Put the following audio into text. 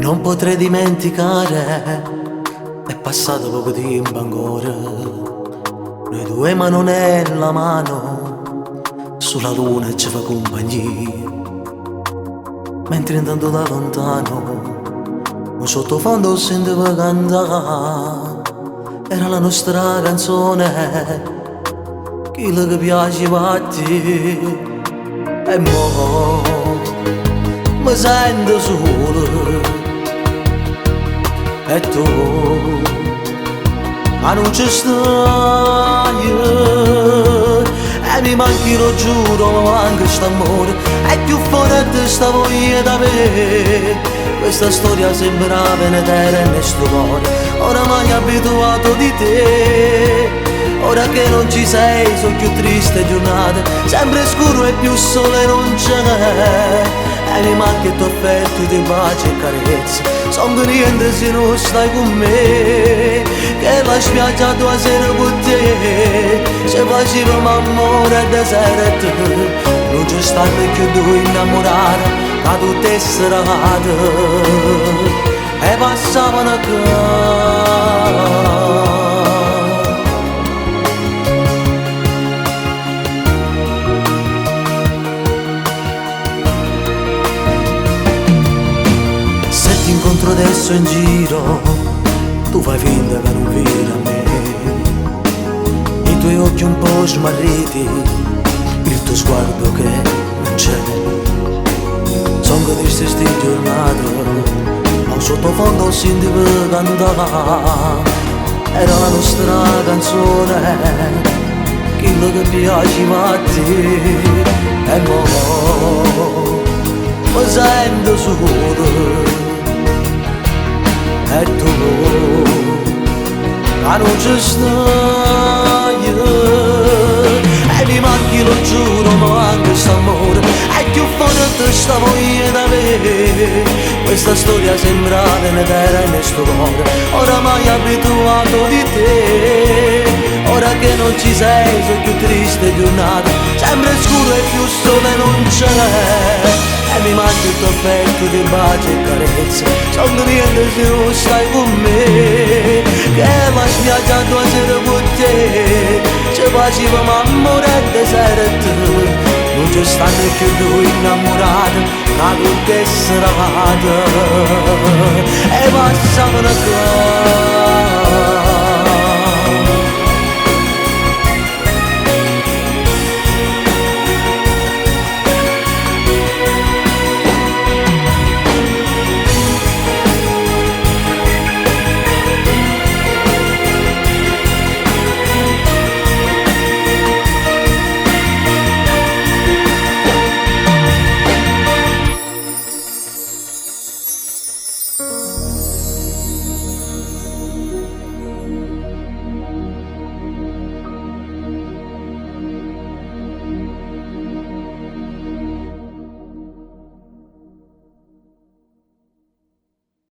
non potrei dimenticare, è passato poco tempo ancora, noi due mano nella mano, sulla luna ci fa compagnia, mentre intanto da lontano, un sottofondo sentiva cantare, era la nostra canzone, quella che piaceva a te, e mo' mi sento solo. E tu, ma non ci stai, e mi manchi, lo giuro, mi manca st'amore, è più forte sta voglia da me. Questa storia sembra venetera nel sto cuore, oramai abituato di te. Ora che non ci sei, sono più triste giornate, sempre scuro e più sole non c'è. E mi manca il tuo affetto di pace e carezza, son niente se non stai con me. Che la spiaggia tua sera con te, se facevamo amore e deserto, non ci stanno più due innamorati, che tutte serate e passavano a casa. Ti incontro adesso in giro, tu fai finta che non vedi a me, i tuoi occhi un po' smarriti, il tuo sguardo che non c'è. Son che triste sti giornate, ma un sottofondo sentivo cantare, era la nostra canzone, quello che piaceva a te. E mo' mi sento solo, e tu, ma non ci stai, e mi manchi, lo giuro, ma manca st'amore, è più forte sta voglia da me. Questa storia sembra venetera nel sto cuore, oramai abituato di te. Ora che non ci sei, sono più triste giornate, sempre scuro e più sole non c'è. E mi mangi il tuo affetto di baci e carezze, son niente se non stai con me. Che la spiaggia tua sera con te, ci facevamo amore e deserto, non ci stanno più due innamorati, ma tutte serate e passavano a casa.